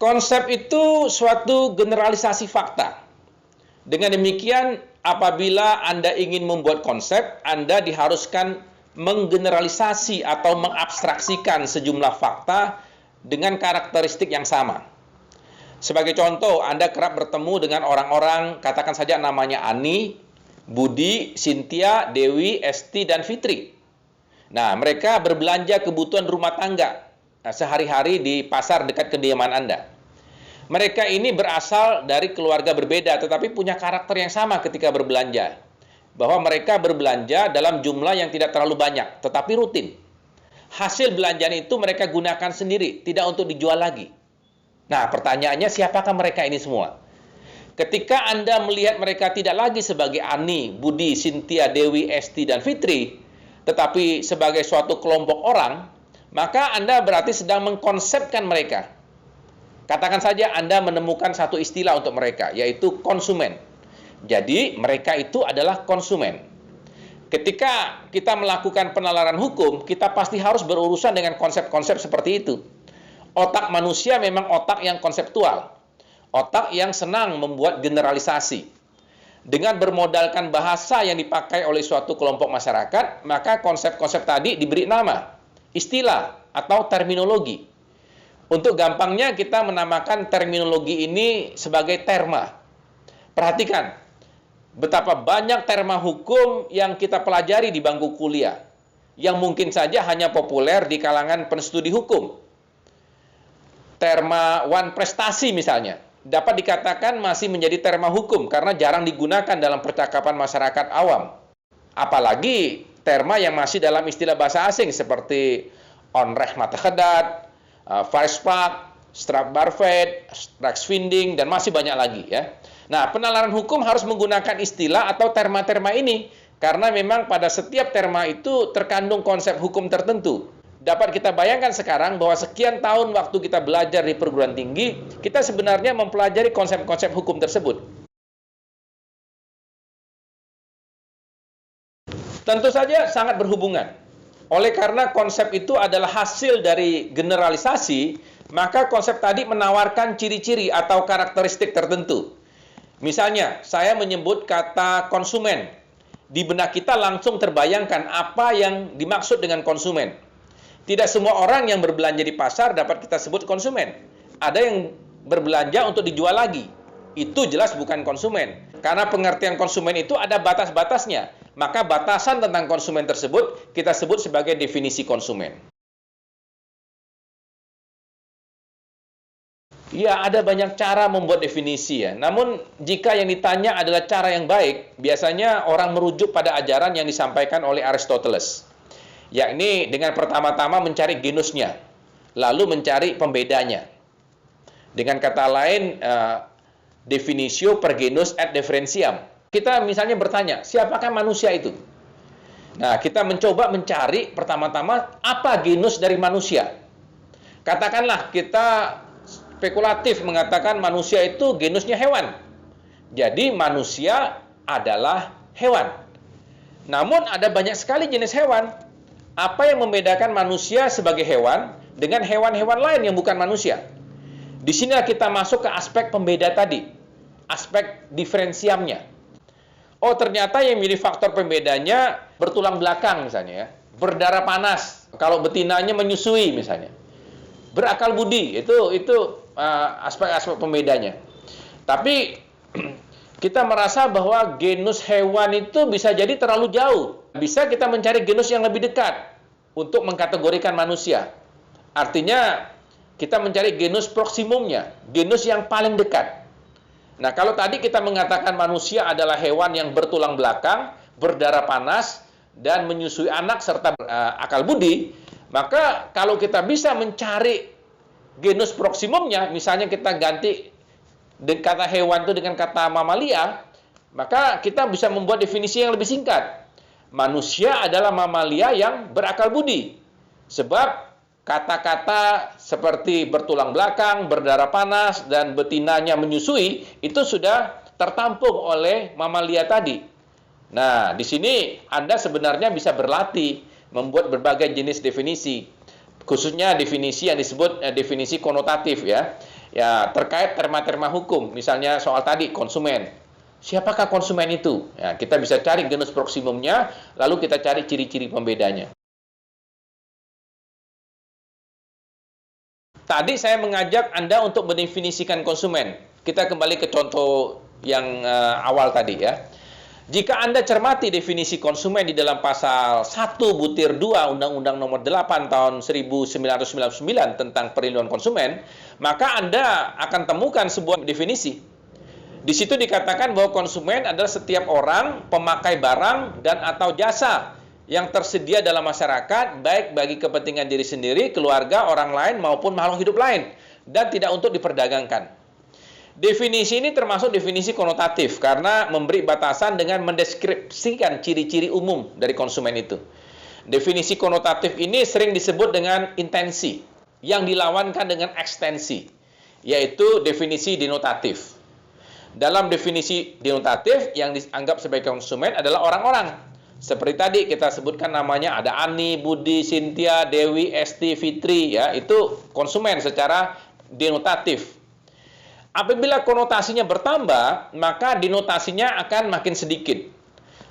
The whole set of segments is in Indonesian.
Konsep itu suatu generalisasi fakta. Dengan demikian, apabila Anda ingin membuat konsep, Anda diharuskan menggeneralisasi atau mengabstraksikan sejumlah fakta dengan karakteristik yang sama. Sebagai contoh, Anda kerap bertemu dengan orang-orang, katakan saja namanya Ani, Budi, Cynthia, Dewi, Esti, dan Fitri. Nah, mereka berbelanja kebutuhan rumah tangga sehari-hari di pasar dekat kediaman Anda. Mereka ini berasal dari keluarga berbeda, tetapi punya karakter yang sama ketika berbelanja. Bahwa mereka berbelanja dalam jumlah yang tidak terlalu banyak, tetapi rutin. Hasil belanjaan itu mereka gunakan sendiri, tidak untuk dijual lagi. Nah, pertanyaannya siapakah mereka ini semua? Ketika Anda melihat mereka tidak lagi sebagai Ani, Budi, Cynthia, Dewi, Esti, dan Fitri, tetapi sebagai suatu kelompok orang, maka Anda berarti sedang mengkonsepkan mereka. Katakan saja Anda menemukan satu istilah untuk mereka, yaitu konsumen. Jadi, mereka itu adalah konsumen. Ketika kita melakukan penalaran hukum, kita pasti harus berurusan dengan konsep-konsep seperti itu. Otak manusia memang otak yang konseptual. Otak yang senang membuat generalisasi. Dengan bermodalkan bahasa yang dipakai oleh suatu kelompok masyarakat, maka konsep-konsep tadi diberi nama, istilah, atau terminologi. Untuk gampangnya kita menamakan terminologi ini sebagai terma. Perhatikan, betapa banyak terma hukum yang kita pelajari di bangku kuliah, yang mungkin saja hanya populer di kalangan penstudi hukum. Terma wan prestasi misalnya, dapat dikatakan masih menjadi terma hukum karena jarang digunakan dalam percakapan masyarakat awam. Apalagi terma yang masih dalam istilah bahasa asing seperti onrecht matagedat, Varespak, Strafbarvet, Strafvinding, dan masih banyak lagi ya. Nah, penalaran hukum harus menggunakan istilah atau terma-terma ini karena memang pada setiap terma itu terkandung konsep hukum tertentu. Dapat kita bayangkan sekarang bahwa sekian tahun waktu kita belajar di perguruan tinggi, kita sebenarnya mempelajari konsep-konsep hukum tersebut. Tentu saja sangat berhubungan. Oleh karena konsep itu adalah hasil dari generalisasi, maka konsep tadi menawarkan ciri-ciri atau karakteristik tertentu. Misalnya, saya menyebut kata konsumen. Di benak kita langsung terbayangkan apa yang dimaksud dengan konsumen. Tidak semua orang yang berbelanja di pasar dapat kita sebut konsumen. Ada yang berbelanja untuk dijual lagi. Itu jelas bukan konsumen. Karena pengertian konsumen itu ada batas-batasnya. Maka batasan tentang konsumen tersebut kita sebut sebagai definisi konsumen. Ya, ada banyak cara membuat definisi ya. Namun, jika yang ditanya adalah cara yang baik, biasanya orang merujuk pada ajaran yang disampaikan oleh Aristoteles. Yakni dengan pertama-tama mencari genusnya, lalu mencari pembedanya. Dengan kata lain, definitio per genus et differentiam. Kita misalnya bertanya, siapakah manusia itu? Nah, kita mencoba mencari pertama-tama apa genus dari manusia. Katakanlah kita spekulatif mengatakan manusia itu genusnya hewan. Jadi manusia adalah hewan. Namun ada banyak sekali jenis hewan. Apa yang membedakan manusia sebagai hewan dengan hewan-hewan lain yang bukan manusia? Di sini kita masuk ke aspek pembeda tadi, aspek diferensiamnya. Oh, ternyata yang menjadi faktor pembedanya bertulang belakang misalnya ya, berdarah panas, kalau betinanya menyusui misalnya. Berakal budi, itu aspek-aspek pembedanya. Tapi kita merasa bahwa genus hewan itu bisa jadi terlalu jauh. Bisa kita mencari genus yang lebih dekat untuk mengkategorikan manusia. Artinya kita mencari genus proksimumnya, genus yang paling dekat. Nah, kalau tadi kita mengatakan manusia adalah hewan yang bertulang belakang, berdarah panas, dan menyusui anak serta akal budi, maka kalau kita bisa mencari genus proksimumnya, misalnya kita ganti kata hewan itu dengan kata mamalia, maka kita bisa membuat definisi yang lebih singkat. Manusia adalah mamalia yang berakal budi. Sebab kata-kata seperti bertulang belakang, berdarah panas, dan betinanya menyusui, itu sudah tertampung oleh mamalia tadi. Nah, di sini Anda sebenarnya bisa berlatih membuat berbagai jenis definisi. Khususnya definisi yang disebut definisi konotatif ya. Ya, terkait terma-terma hukum, misalnya soal tadi konsumen. Siapakah konsumen itu? Ya, kita bisa cari genus proksimumnya, lalu kita cari ciri-ciri pembedanya. Tadi saya mengajak Anda untuk mendefinisikan konsumen. Kita kembali ke contoh yang awal tadi ya. Jika Anda cermati definisi konsumen di dalam pasal 1 butir 2 Undang-Undang Nomor 8 tahun 1999 tentang perlindungan konsumen, maka Anda akan temukan sebuah definisi. Di situ dikatakan bahwa konsumen adalah setiap orang pemakai barang dan atau jasa yang tersedia dalam masyarakat, baik bagi kepentingan diri sendiri, keluarga, orang lain, maupun makhluk hidup lain, dan tidak untuk diperdagangkan. Definisi ini termasuk definisi konotatif karena memberi batasan dengan mendeskripsikan ciri-ciri umum dari konsumen itu. Definisi konotatif ini sering disebut dengan intensi yang dilawankan dengan ekstensi, yaitu definisi denotatif. Dalam definisi denotatif yang dianggap sebagai konsumen adalah orang-orang. Seperti tadi kita sebutkan namanya ada Ani, Budi, Cynthia, Dewi, Esti, Fitri, ya, itu konsumen secara denotatif. Apabila konotasinya bertambah, maka denotasinya akan makin sedikit.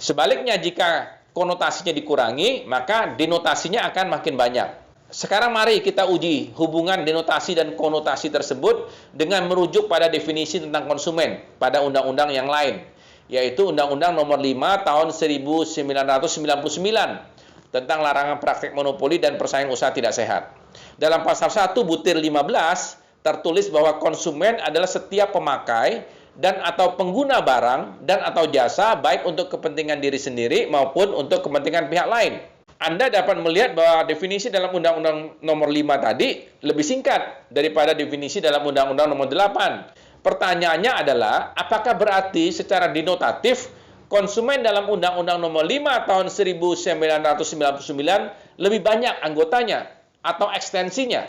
Sebaliknya, jika konotasinya dikurangi, maka denotasinya akan makin banyak. Sekarang mari kita uji hubungan denotasi dan konotasi tersebut dengan merujuk pada definisi tentang konsumen pada undang-undang yang lain, yaitu Undang-Undang Nomor 5 Tahun 1999 tentang larangan praktek monopoli dan persaingan usaha tidak sehat. Dalam pasal 1 butir 15 tertulis bahwa konsumen adalah setiap pemakai dan atau pengguna barang dan atau jasa baik untuk kepentingan diri sendiri maupun untuk kepentingan pihak lain. Anda dapat melihat bahwa definisi dalam Undang-Undang Nomor 5 tadi lebih singkat daripada definisi dalam Undang-Undang Nomor 8. Pertanyaannya adalah, apakah berarti secara denotatif konsumen dalam Undang-Undang Nomor 5 tahun 1999 lebih banyak anggotanya atau ekstensinya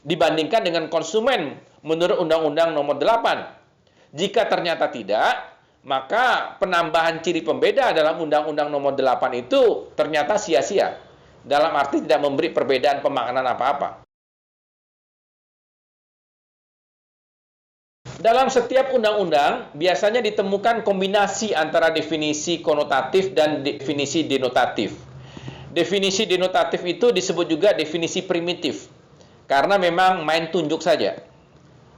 dibandingkan dengan konsumen menurut Undang-Undang Nomor 8? Jika ternyata tidak, maka penambahan ciri pembeda dalam Undang-Undang Nomor 8 itu ternyata sia-sia, dalam arti tidak memberi perbedaan pemaknaan apa-apa. Dalam setiap undang-undang, biasanya ditemukan kombinasi antara definisi konotatif dan definisi denotatif. Definisi denotatif itu disebut juga definisi primitif, karena memang main tunjuk saja,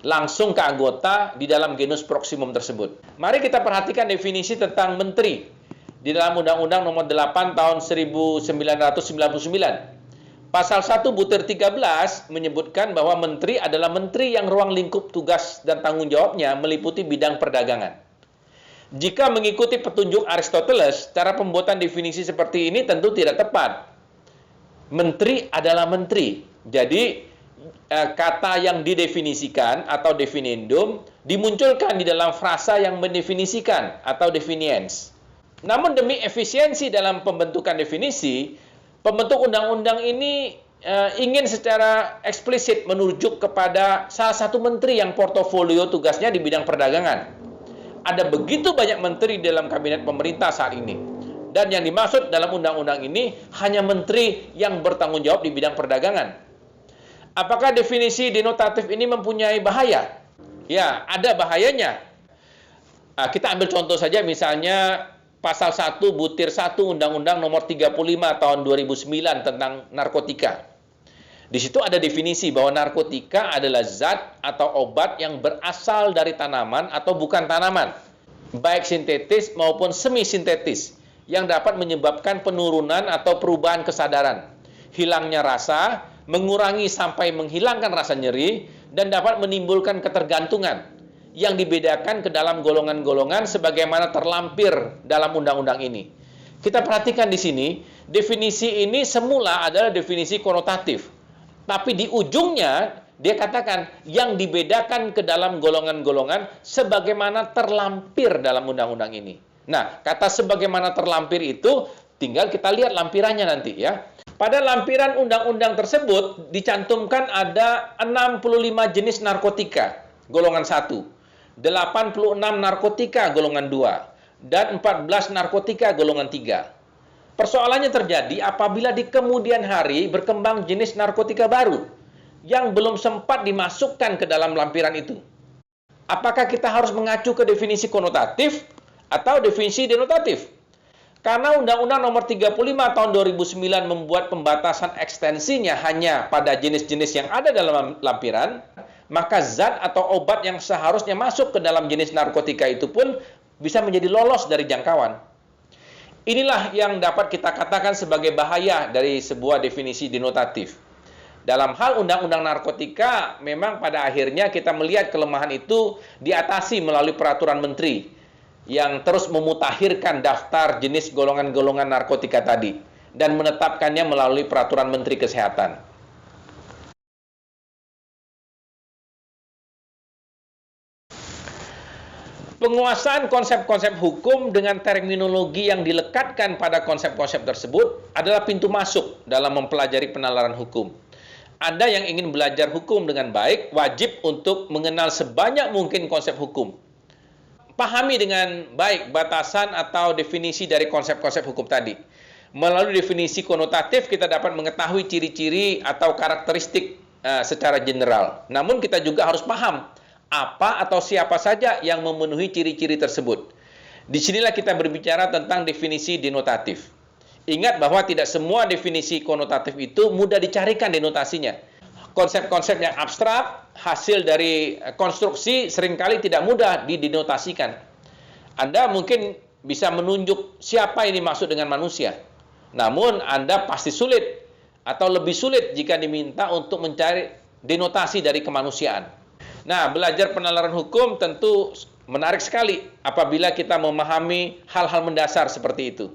langsung ke anggota di dalam genus proksimum tersebut. Mari kita perhatikan definisi tentang menteri di dalam Undang-Undang Nomor 8 Tahun 1999. Pasal 1 butir 13 menyebutkan bahwa menteri adalah menteri yang ruang lingkup tugas dan tanggung jawabnya meliputi bidang perdagangan. Jika mengikuti petunjuk Aristoteles, cara pembuatan definisi seperti ini tentu tidak tepat. Menteri adalah menteri. Jadi kata yang didefinisikan atau definendum dimunculkan di dalam frasa yang mendefinisikan atau definiens. Namun demi efisiensi dalam pembentukan definisi, pembentuk undang-undang ini ingin secara eksplisit merujuk kepada salah satu menteri yang portofolio tugasnya di bidang perdagangan. Ada begitu banyak menteri dalam kabinet pemerintah saat ini. Dan yang dimaksud dalam undang-undang ini hanya menteri yang bertanggung jawab di bidang perdagangan. Apakah definisi denotatif ini mempunyai bahaya? Ya, ada bahayanya. Kita ambil contoh saja, misalnya pasal 1 butir 1 Undang-Undang Nomor 35 tahun 2009 tentang narkotika. Di situ ada definisi bahwa narkotika adalah zat atau obat yang berasal dari tanaman atau bukan tanaman, baik sintetis maupun semi-sintetis, yang dapat menyebabkan penurunan atau perubahan kesadaran, hilangnya rasa, mengurangi sampai menghilangkan rasa nyeri, dan dapat menimbulkan ketergantungan yang dibedakan ke dalam golongan-golongan sebagaimana terlampir dalam undang-undang ini. Kita perhatikan di sini, definisi ini semula adalah definisi konotatif. Tapi di ujungnya, dia katakan yang dibedakan ke dalam golongan-golongan sebagaimana terlampir dalam undang-undang ini. Nah, kata sebagaimana terlampir itu, tinggal kita lihat lampirannya nanti ya. Pada lampiran undang-undang tersebut dicantumkan ada 65 jenis narkotika golongan 1, 86 narkotika golongan 2, dan 14 narkotika golongan 3. Persoalannya terjadi apabila di kemudian hari berkembang jenis narkotika baru yang belum sempat dimasukkan ke dalam lampiran itu. Apakah kita harus mengacu ke definisi konotatif atau definisi denotatif? Karena Undang-Undang Nomor 35 Tahun 2009 membuat pembatasan ekstensinya hanya pada jenis-jenis yang ada dalam lampiran, maka zat atau obat yang seharusnya masuk ke dalam jenis narkotika itu pun bisa menjadi lolos dari jangkauan. Inilah yang dapat kita katakan sebagai bahaya dari sebuah definisi denotatif. Dalam hal undang-undang narkotika, memang pada akhirnya kita melihat kelemahan itu diatasi melalui peraturan menteri yang terus memutakhirkan daftar jenis golongan-golongan narkotika tadi dan menetapkannya melalui peraturan Menteri Kesehatan. Penguasaan konsep-konsep hukum dengan terminologi yang dilekatkan pada konsep-konsep tersebut adalah pintu masuk dalam mempelajari penalaran hukum. Anda yang ingin belajar hukum dengan baik, wajib untuk mengenal sebanyak mungkin konsep hukum. Pahami dengan baik batasan atau definisi dari konsep-konsep hukum tadi. Melalui definisi konotatif, kita dapat mengetahui ciri-ciri atau karakteristik secara general. Namun kita juga harus paham apa atau siapa saja yang memenuhi ciri-ciri tersebut. Disinilah kita berbicara tentang definisi denotatif. Ingat bahwa tidak semua definisi konotatif itu mudah dicarikan denotasinya. Konsep-konsep yang abstrak, hasil dari konstruksi seringkali tidak mudah didenotasikan. Anda mungkin bisa menunjuk siapa ini maksud dengan manusia. Namun Anda pasti sulit atau lebih sulit jika diminta untuk mencari denotasi dari kemanusiaan. Nah, belajar penalaran hukum tentu menarik sekali apabila kita memahami hal-hal mendasar seperti itu.